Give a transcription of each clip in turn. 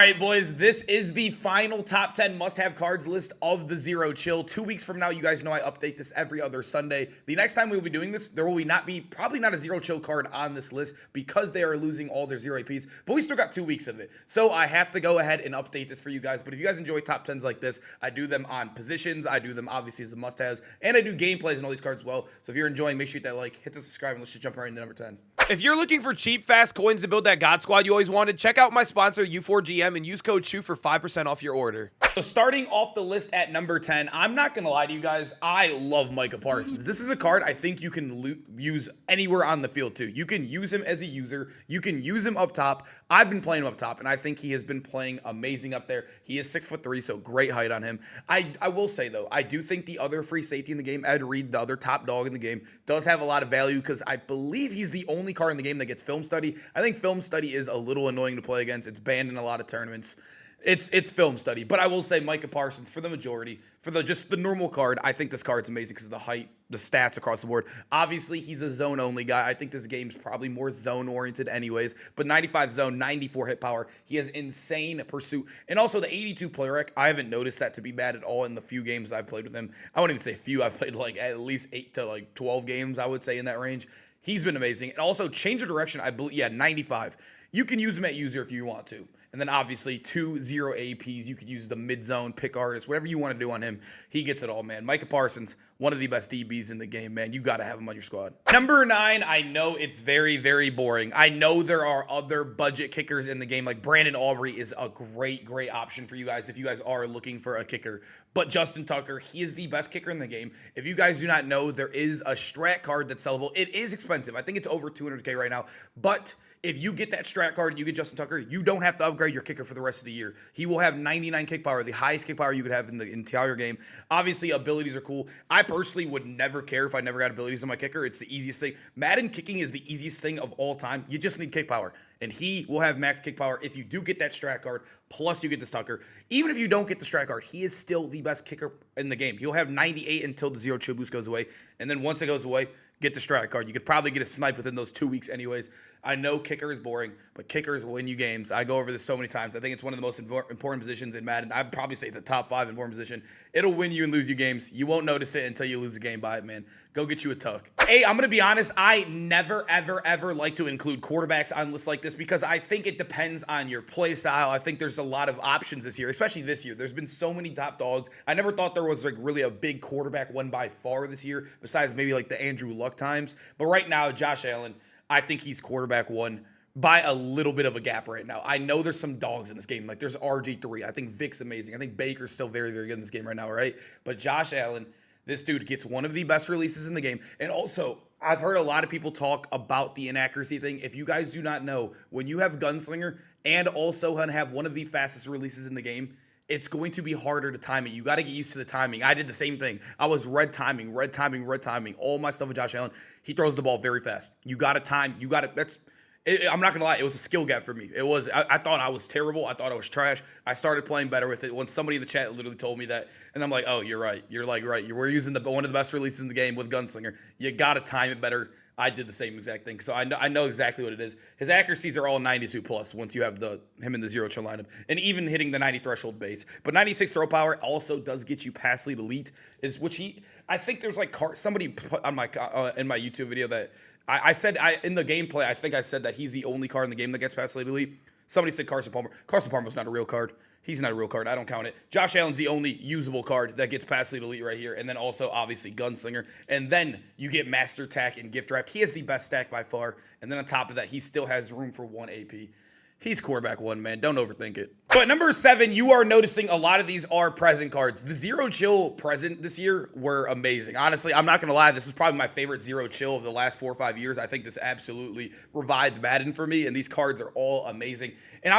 All right, boys, this is the final top 10 must-have cards list of the Zero Chill. 2 weeks from now, you guys know I update this every other Sunday. The next time we will be doing this, there will probably not a Zero Chill card on this list because they are losing all their Zero APs, but we still got 2 weeks of it. So I have to go ahead and update this for you guys. But if you guys enjoy top 10s like this, I do them on positions. I do them obviously as a must-haves, and I do gameplays and all these cards as well. So if you're enjoying, make sure you hit that like, hit the subscribe, and let's just jump right into number 10. If you're looking for cheap, fast coins to build that God Squad you always wanted, check out my sponsor, U4GM, and use code SHOE for 5% off your order. So starting off the list at number 10, I'm not going to lie to you guys, I love Micah Parsons. This is a card I think you can use anywhere on the field too. You can use him as a user. You can use him up top. I've been playing him up top, and I think he has been playing amazing up there. He is 6'3", so great height on him. I will say, though, I do think the other free safety in the game, Ed Reed, the other top dog in the game, does have a lot of value because I believe he's the only card in the game that gets film study. I think film study is a little annoying to play against. It's banned in a lot of tournaments. It's film study, but I will say Micah Parsons for the majority, for just the normal card, I think this card's amazing because of the height, the stats across the board. Obviously, he's a zone-only guy. I think this game's probably more zone-oriented anyways, but 95 zone, 94 hit power. He has insane pursuit. And also the 82 play rec, I haven't noticed that to be bad at all in the few games I've played with him. I wouldn't even say few. I've played like at least 8 to like 12 games, I would say, in that range. He's been amazing. And also, change of direction, I believe, 95. You can use him at user if you want to. And then obviously 2 0 APs. You could use the mid-zone, pick artist, whatever you want to do on him. He gets it all, man. Micah Parsons, one of the best DBs in the game, man. You got to have him on your squad. Number 9, I know it's very, very boring. I know there are other budget kickers in the game. Like Brandon Aubrey is a great, great option for you guys if you guys are looking for a kicker. But Justin Tucker, he is the best kicker in the game. If you guys do not know, there is a strat card that's sellable. It is expensive. I think it's over 200K right now. But if you get that strat card and you get Justin Tucker, you don't have to upgrade your kicker for the rest of the year. He will have 99 kick power, the highest kick power you could have in the entire game. Obviously, abilities are cool. I personally would never care if I never got abilities on my kicker. It's the easiest thing. Madden kicking is the easiest thing of all time. You just need kick power. And he will have max kick power if you do get that strat card, plus you get this Tucker. Even if you don't get the strat card, he is still the best kicker in the game. He'll have 98 until the Zero Chill boost goes away. And then once it goes away, get the strat card. You could probably get a snipe within those 2 weeks anyways. I know kicker is boring, but kickers win you games. I go over this so many times. I think it's one of the most important positions in Madden. I'd probably say it's a top 5 important position. It'll win you and lose you games. You won't notice it until you lose a game by it, man. Go get you a tuck. Hey, I'm going to be honest. I never, ever, ever like to include quarterbacks on lists like this because I think it depends on your play style. I think there's a lot of options this year, especially this year. There's been so many top dogs. I never thought there was like really a big quarterback one by far this year, besides maybe like the Andrew Luck times. But right now, Josh Allen, I think he's quarterback one by a little bit of a gap right now. I know there's some dogs in this game. Like there's RG3. I think Vic's amazing. I think Baker's still very, very good in this game right now, right? But Josh Allen, this dude gets one of the best releases in the game. And also, I've heard a lot of people talk about the inaccuracy thing. If you guys do not know, when you have Gunslinger and also have one of the fastest releases in the game, it's going to be harder to time it. You got to get used to the timing. I did the same thing. I was red timing. All my stuff with Josh Allen. He throws the ball very fast. You got to time. You got to. I'm not going to lie. It was a skill gap for me. It was. I thought I was terrible. I thought I was trash. I started playing better with it when somebody in the chat literally told me that. And I'm like, oh, you're right. You're like right. We're using one of the best releases in the game with Gunslinger. You got to time it better. I did the same exact thing. So I know exactly what it is. His accuracies are all 92 plus once you have him in the Zero Chill lineup. And even hitting the 90 threshold base. But 96 throw power also does get you pass lead elite. I think there's like somebody put on in my YouTube video that I said in the gameplay, I think I said that he's the only card in the game that gets pass lead elite. Somebody said Carson Palmer. Carson Palmer's not a real card. He's not a real card. I don't count it. Josh Allen's the only usable card that gets pass lead elite right here. And then also, obviously, Gunslinger. And then you get Master Tack and Gift Wrap. He has the best stack by far. And then on top of that, he still has room for 1 AP. He's quarterback one, man. Don't overthink it. But number 7, you are noticing a lot of these are present cards. The Zero Chill present this year were amazing. Honestly, I'm not going to lie. This is probably my favorite Zero Chill of the last 4 or 5 years. I think this absolutely revives Madden for me, and these cards are all amazing. And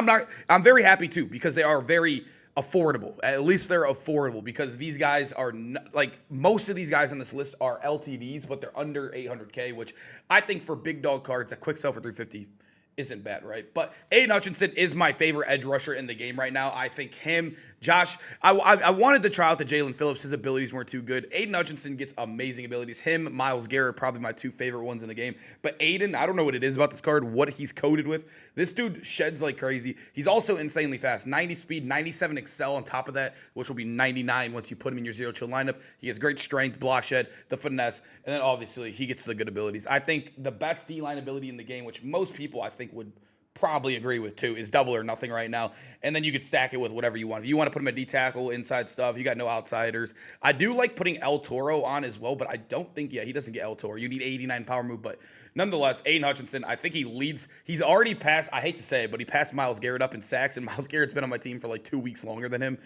I'm very happy, too, because they are very affordable. At least they're affordable because these guys are like most of these guys on this list are LTDs, but they're under 800K, which I think for big dog cards, a quick sell for 350 isn't bad, right? But Hutchinson is my favorite edge rusher in the game right now. I think him, Josh, I wanted to try out the Jalen Phillips. His abilities weren't too good. Aiden Hutchinson gets amazing abilities. Him, Myles Garrett, probably my two favorite ones in the game. But Aiden, I don't know what it is about this card, what he's coded with. This dude sheds like crazy. He's also insanely fast. 90 speed, 97 excel on top of that, which will be 99 once you put him in your zero chill lineup. He has great strength, block shed, the finesse, and then obviously he gets the good abilities. I think the best D-line ability in the game, which most people I think would probably agree with too, is double or nothing right now. And then you could stack it with whatever you want. If you want to put him at D tackle, inside stuff, you got no outsiders. I do like putting El Toro on as well, but I don't think, he doesn't get El Toro. You need 89 power move, but nonetheless, Aiden Hutchinson, I think he leads. He's already passed, I hate to say it, but he passed Myles Garrett up in sacks, and Myles Garrett's been on my team for like 2 weeks longer than him.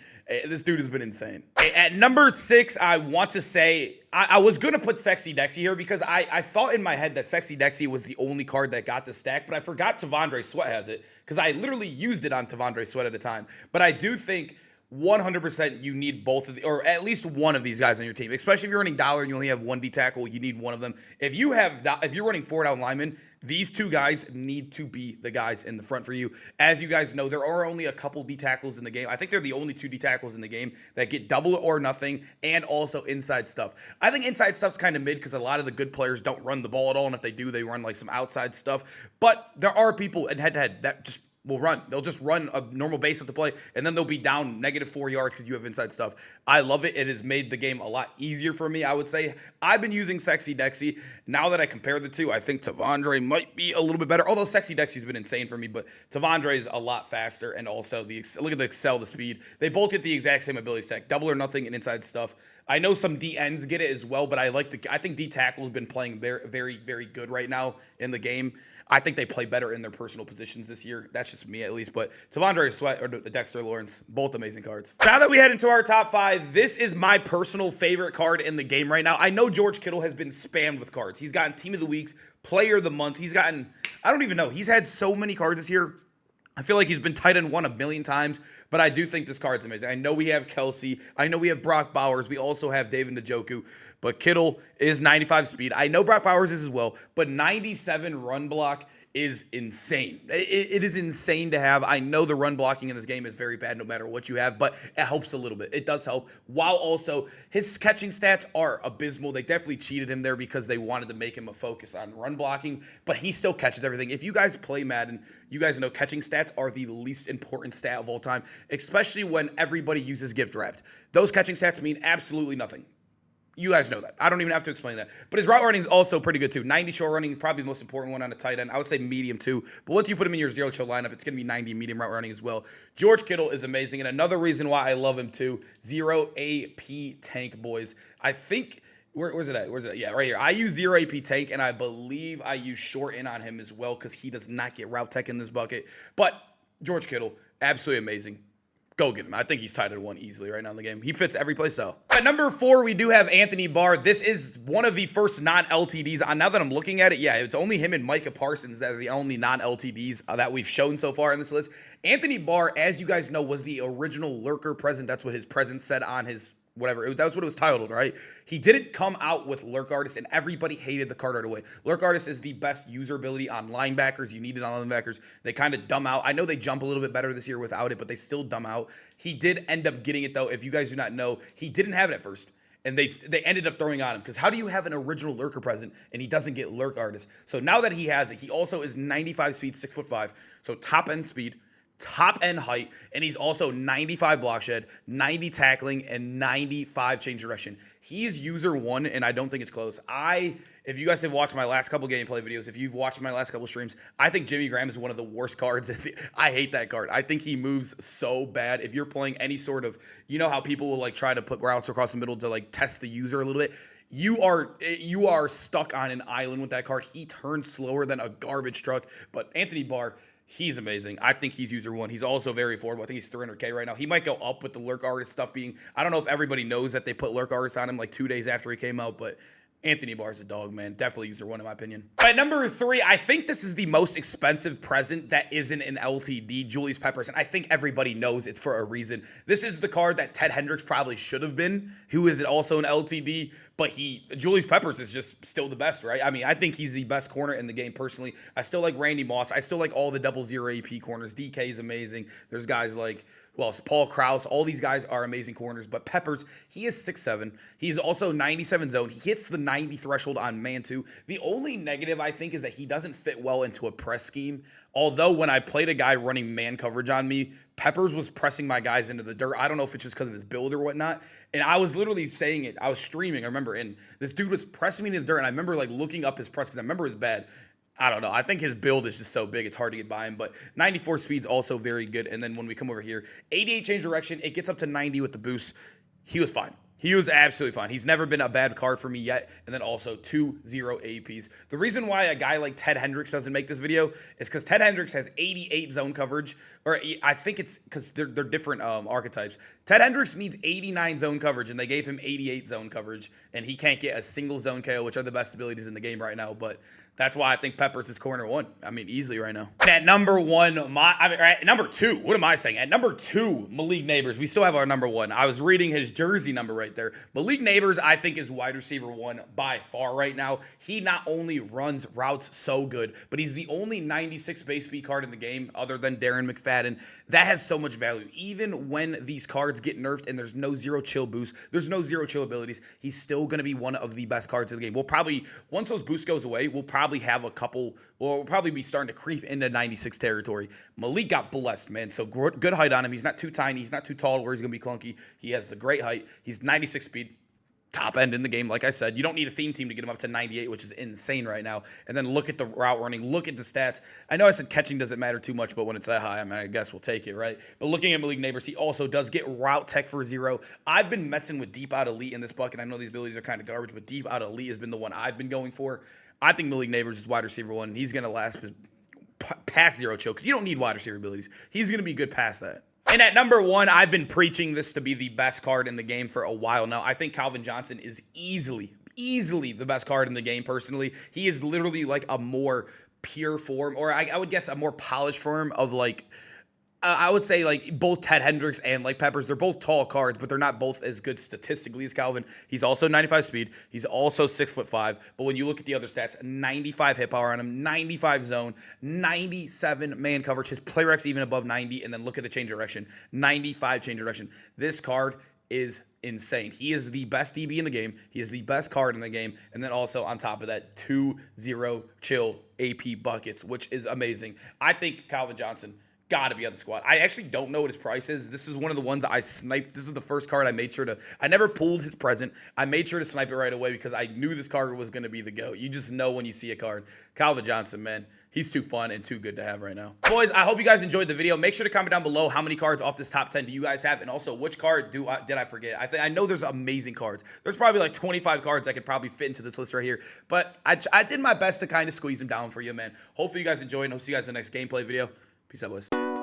This dude has been insane. At number 6, I want to say, I was going to put Sexy Dexy here because I thought in my head that Sexy Dexy was the only card that got the stack, but I forgot Tavondre Sweat has it because I literally used it on Tavondre Sweat at a time. But I do think 100% you need both of the, or at least one of these guys on your team, especially if you're running dollar and you only have one D tackle, you need one of them. If you're running 4 down linemen, these two guys need to be the guys in the front for you. As you guys know, there are only a couple D tackles in the game. I think they're the only 2 D tackles in the game that get double or nothing and also inside stuff. I think inside stuff's kind of mid because a lot of the good players don't run the ball at all, and if they do, they run like some outside stuff. But there are people in head-to-head that just will run. They'll just run a normal base of the play, and then they'll be down -4 yards because you have inside stuff. I love it. It has made the game a lot easier for me, I would say. I've been using Sexy Dexy. Now that I compare the two, I think Tavondre might be a little bit better, although Sexy Dexy's been insane for me, but Tavondre is a lot faster, and also, look at the excel, the speed. They both get the exact same ability stack, double or nothing and inside stuff. I know some DNs get it as well, but I think D tackle's been playing very, very, very good right now in the game. I think they play better in their personal positions this year. That's just me, at least. But Tavondre Sweat or Dexter Lawrence, both amazing cards. Now that we head into our top 5, this is my personal favorite card in the game right now. I know George Kittle has been spammed with cards. He's gotten Team of the Weeks, Player of the Month. He's gotten, I don't even know. He's had so many cards this year. I feel like he's been tight end 1 a million times, but I do think this card's amazing. I know we have Kelsey. I know we have Brock Bowers. We also have David Njoku. But Kittle is 95 speed. I know Brock Bowers is as well, but 97 run block is insane. It is insane to have. I know the run blocking in this game is very bad no matter what you have, but it helps a little bit. It does help. While also his catching stats are abysmal. They definitely cheated him there because they wanted to make him a focus on run blocking, but he still catches everything. If you guys play Madden, you guys know catching stats are the least important stat of all time, especially when everybody uses gift wrapped. Those catching stats mean absolutely nothing. You guys know that. I don't even have to explain that. But his route running is also pretty good, too. 90 short running, probably the most important one on a tight end. I would say medium, too. But once you put him in your zero chill lineup, it's going to be 90 medium route running as well. George Kittle is amazing. And another reason why I love him, too, 0 AP tank, boys. I think, where's it at? Where's it at? Yeah, right here. I use 0 AP tank, and I believe I use short in on him as well because he does not get route tech in this bucket. But George Kittle, absolutely amazing. Go get him. I think he's tied at 1 easily right now in the game. He fits every play style. At number 4, we do have Anthony Barr. This is one of the first non-LTDs. Now that I'm looking at it, yeah, it's only him and Micah Parsons that are the only non-LTDs that we've shown so far in this list. Anthony Barr, as you guys know, was the original lurker present. That's what his present said on his whatever. That's what it was titled, right? He didn't come out with Lurk Artist, and everybody hated the card right away. Lurk Artist is the best user ability on linebackers. You need it on linebackers. They kind of dumb out. I know they jump a little bit better this year without it, but they still dumb out. He did end up getting it, though. If you guys do not know, he didn't have it at first. And they ended up throwing on him. Because how do you have an original lurker present and he doesn't get Lurk Artist? So now that he has it, he also is 95 speed, 6'5". So top end speed, top end height, and he's also 95 block shed, 90 tackling, and 95 change direction. He is user 1, and I don't think it's close. If you guys have watched my last couple gameplay videos, if you've watched my last couple streams, I think Jimmy Graham is one of the worst cards. I hate that card. I think he moves so bad. If you're playing any sort of, you know how people will like try to put routes across the middle to like test the user a little bit. You are stuck on an island with that card. He turns slower than a garbage truck. But Anthony Barr, he's amazing. I think he's user 1. He's also very affordable. I think he's 300K right now. He might go up with the Lurk Artist stuff being, I don't know if everybody knows that they put Lurk Artist on him like 2 days after he came out, but Anthony Barr's a dog, man. Definitely user 1 in my opinion. At number 3, I think this is the most expensive present that isn't an LTD, Julius Peppers, and I think everybody knows it's for a reason. This is the card that Ted Hendricks probably should have been, who is also an LTD, But Julius Peppers is just still the best, right? I mean, I think he's the best corner in the game personally. I still like Randy Moss. I still like all the 00 AP corners. DK is amazing. There's guys like, who else? Paul Krause. All these guys are amazing corners. But Peppers, he is 6'7". He's also 97 zone. He hits the 90 threshold on man too. The only negative, I think, is that he doesn't fit well into a press scheme. Although when I played a guy running man coverage on me, Peppers was pressing my guys into the dirt. I don't know if it's just because of his build or whatnot. And I was literally saying it. I was streaming, I remember. And this dude was pressing me into the dirt. And I remember like looking up his press because I remember it was bad. I don't know. I think his build is just so big, it's hard to get by him. But 94 speed's also very good. And then when we come over here, 88 change direction. It gets up to 90 with the boost. He was fine. He was absolutely fine. He's never been a bad card for me yet. And then also 2-0 APs. The reason why a guy like Ted Hendricks doesn't make this video is because Ted Hendricks has 88 zone coverage. Or I think it's because they're different archetypes. Ted Hendricks needs 89 zone coverage, and they gave him 88 zone coverage. And he can't get a single zone KO, which are the best abilities in the game right now. But that's why I think Peppers is corner one. I mean, easily right now. And at number one, at number two, what am I saying? At number two, Malik Neighbors. We still have our number one. I was reading his jersey number right there. Malik Neighbors, I think, is wide receiver one by far right now. He not only runs routes so good, but he's the only 96 base speed card in the game other than Darren McFadden. That has so much value. Even when these cards get nerfed and there's no zero chill boost, there's no zero chill abilities, he's still going to be one of the best cards in the game. We'll probably, once those boosts goes away, we'll probably have a couple, we'll probably be starting to creep into 96 territory. Malik got blessed, man. So good height on him. He's not too tiny. He's not too tall where he's going to be clunky. He has the great height. He's 96 speed. Top end in the game, like I said. You don't need a theme team to get him up to 98, which is insane right now. And then look at the route running. Look at the stats. I know I said catching doesn't matter too much, but when it's that high, I mean, I guess we'll take it, right? But looking at Malik Neighbors, he also does get route tech for 0. I've been messing with deep out elite in this bucket. I know these abilities are kind of garbage, but deep out elite has been the one I've been going for. I think Malik Neighbors is wide receiver one. He's going to last past zero chill because you don't need wide receiver abilities. He's going to be good past that. And at number one, I've been preaching this to be the best card in the game for a while now. I think Calvin Johnson is easily the best card in the game personally. He is literally like a more pure form, or I would guess a more polished form of like, I would say like both Ted Hendricks and like Peppers. They're both tall cards, but they're not both as good statistically as Calvin. He's also 95 speed. He's also 6'5". But when you look at the other stats, 95 hit power on him, 95 zone, 97 man coverage. His play recs even above 90. And then look at the change direction, 95 change direction. This card is insane. He is the best DB in the game. He is the best card in the game. And then also on top of that, 2-0 chill AP buckets, which is amazing. I think Calvin Johnson got to be on the squad. I actually don't know what his price is. This is one of the ones I sniped. This is the first card I made sure to, I never pulled his present. I made sure to snipe it right away because I knew this card was going to be the GOAT. You just know when you see a card. Calvin Johnson, man. He's too fun and too good to have right now. Boys, I hope you guys enjoyed the video. Make sure to comment down below how many cards off this top 10 do you guys have, and also which card did I forget? I know there's amazing cards. There's probably like 25 cards that could probably fit into this list right here, but I did my best to kind of squeeze them down for you, man. Hopefully you guys enjoyed, and I'll see you guys in the next gameplay video. Peace out, boys.